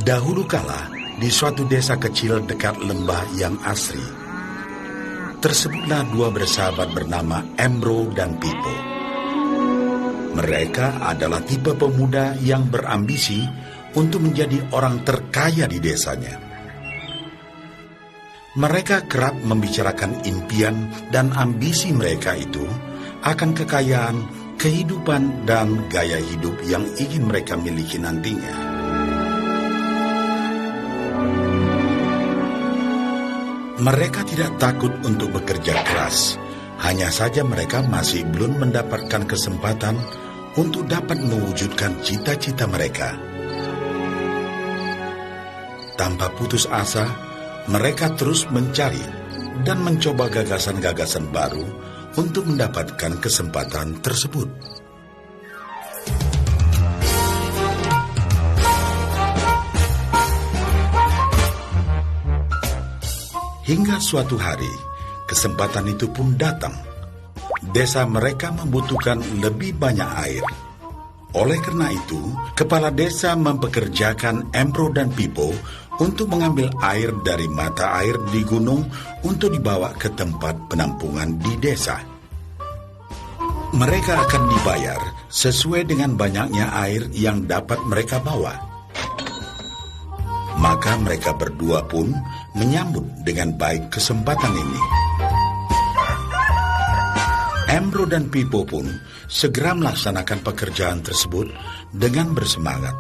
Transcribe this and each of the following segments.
Dahulu kala, di suatu desa kecil dekat lembah yang asri, tersebutlah dua bersahabat bernama Embro dan Pipo. Mereka adalah tipe pemuda yang berambisi untuk menjadi orang terkaya di desanya. Mereka kerap membicarakan impian dan ambisi mereka itu akan kekayaan, kehidupan, dan gaya hidup yang ingin mereka miliki nantinya. Mereka tidak takut untuk bekerja keras, hanya saja mereka masih belum mendapatkan kesempatan untuk dapat mewujudkan cita-cita mereka. Tanpa putus asa, mereka terus mencari dan mencoba gagasan-gagasan baru untuk mendapatkan kesempatan tersebut. Hingga suatu hari, kesempatan itu pun datang. Desa mereka membutuhkan lebih banyak air. Oleh karena itu, kepala desa mempekerjakan Embro dan Pipo untuk mengambil air dari mata air di gunung untuk dibawa ke tempat penampungan di desa. Mereka akan dibayar sesuai dengan banyaknya air yang dapat mereka bawa. Maka mereka berdua pun menyambut dengan baik kesempatan ini. Embro dan Pipo pun segera melaksanakan pekerjaan tersebut dengan bersemangat.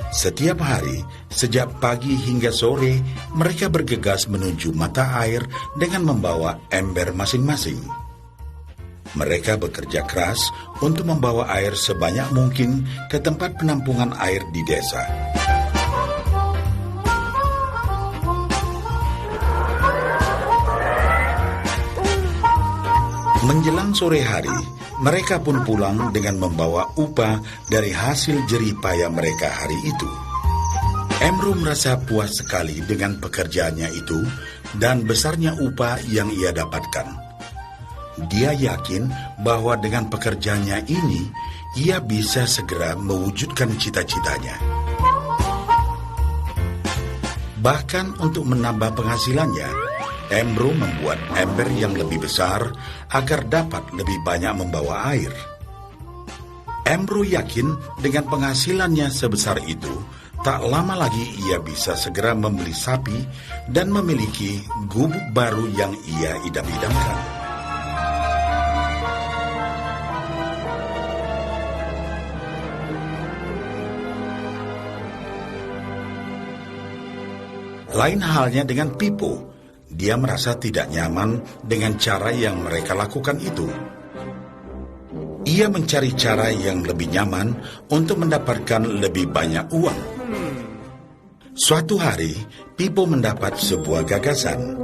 Setiap hari, sejak pagi hingga sore, mereka bergegas menuju mata air dengan membawa ember masing-masing. Mereka bekerja keras untuk membawa air sebanyak mungkin ke tempat penampungan air di desa. Menjelang sore hari, mereka pun pulang dengan membawa upah dari hasil jerih payah mereka hari itu. Embro merasa puas sekali dengan pekerjaannya itu dan besarnya upah yang ia dapatkan. Dia yakin bahwa dengan pekerjaannya ini, ia bisa segera mewujudkan cita-citanya. Bahkan untuk menambah penghasilannya, Embro membuat ember yang lebih besar agar dapat lebih banyak membawa air. Embro yakin dengan penghasilannya sebesar itu, tak lama lagi ia bisa segera membeli sapi dan memiliki gubuk baru yang ia idam-idamkan. Lain halnya dengan Pipo. Dia merasa tidak nyaman dengan cara yang mereka lakukan itu. Ia mencari cara yang lebih nyaman untuk mendapatkan lebih banyak uang. Suatu hari, Pipo mendapat sebuah gagasan.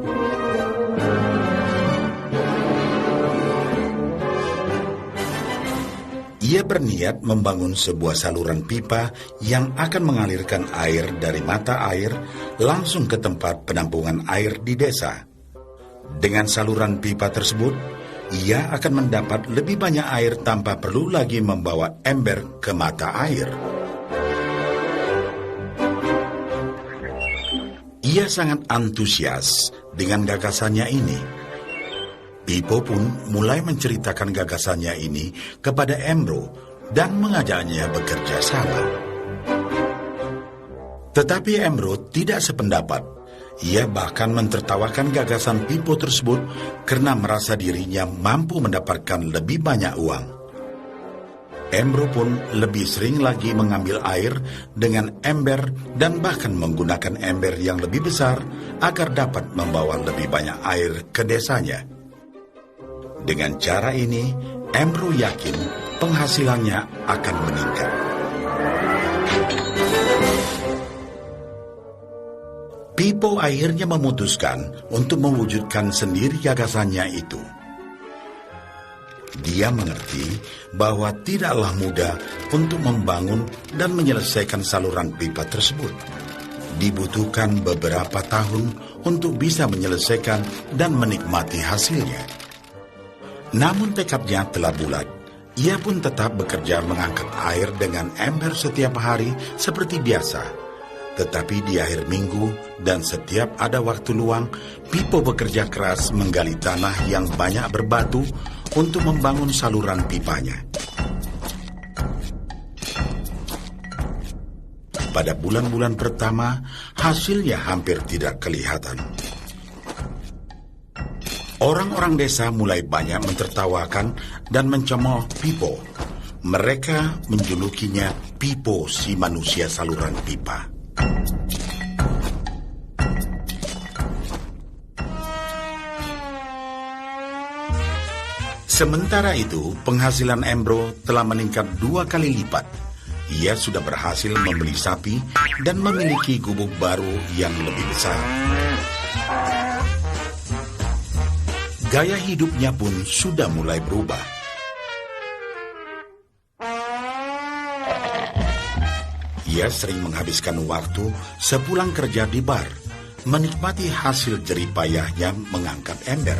Ia berniat membangun sebuah saluran pipa yang akan mengalirkan air dari mata air langsung ke tempat penampungan air di desa. Dengan saluran pipa tersebut, ia akan mendapat lebih banyak air tanpa perlu lagi membawa ember ke mata air. Ia sangat antusias dengan gagasannya ini. Pipo pun mulai menceritakan gagasannya ini kepada Embro dan mengajaknya bekerja sama. Tetapi Embro tidak sependapat. Ia bahkan mentertawakan gagasan Pipo tersebut karena merasa dirinya mampu mendapatkan lebih banyak uang. Embro pun lebih sering lagi mengambil air dengan ember dan bahkan menggunakan ember yang lebih besar agar dapat membawa lebih banyak air ke desanya. Dengan cara ini, Embro yakin penghasilannya akan meningkat. Pipo akhirnya memutuskan untuk mewujudkan sendiri gagasannya itu. Dia mengerti bahwa tidaklah mudah untuk membangun dan menyelesaikan saluran pipa tersebut. Dibutuhkan beberapa tahun untuk bisa menyelesaikan dan menikmati hasilnya. Namun tekadnya telah bulat. Ia pun tetap bekerja mengangkat air dengan ember setiap hari seperti biasa. Tetapi di akhir minggu dan setiap ada waktu luang, Pipo bekerja keras menggali tanah yang banyak berbatu untuk membangun saluran pipanya. Pada bulan-bulan pertama, hasilnya hampir tidak kelihatan. Orang-orang desa mulai banyak mentertawakan dan mencemooh Pipo. Mereka menjulukinya Pipo si manusia saluran pipa. Sementara itu, penghasilan Embro telah meningkat 2 kali lipat. Ia sudah berhasil membeli sapi dan memiliki gubuk baru yang lebih besar. Gaya hidupnya pun sudah mulai berubah. Ia sering menghabiskan waktu sepulang kerja di bar, menikmati hasil jerih payahnya mengangkat ember.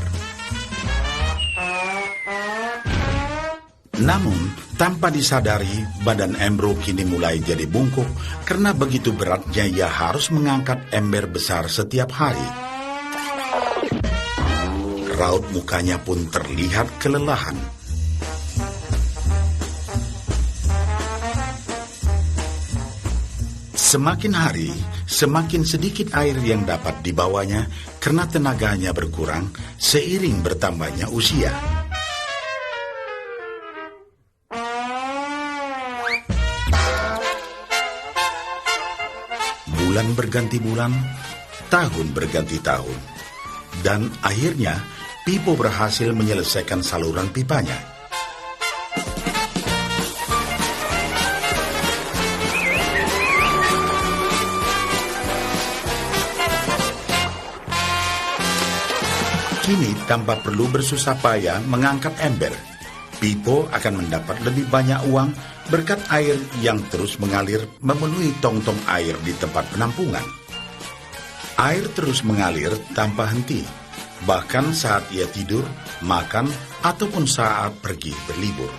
Namun, tanpa disadari, badan Embro kini mulai jadi bungkuk karena begitu beratnya ia harus mengangkat ember besar setiap hari. Raut mukanya pun terlihat kelelahan. Semakin hari, semakin sedikit air yang dapat dibawanya karena tenaganya berkurang seiring bertambahnya usia. Bulan berganti bulan, tahun berganti tahun. Dan akhirnya, Pipo berhasil menyelesaikan saluran pipanya. Kini, tanpa perlu bersusah payah mengangkat ember, Pipo akan mendapat lebih banyak uang berkat air yang terus mengalir memenuhi tong-tong air di tempat penampungan. Air terus mengalir tanpa henti, bahkan saat ia tidur, makan, ataupun saat pergi berlibur.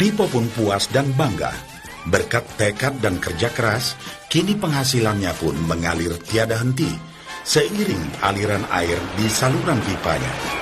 Pipo pun puas dan bangga. Berkat tekad dan kerja keras, kini penghasilannya pun mengalir tiada henti, seiring aliran air di saluran pipanya.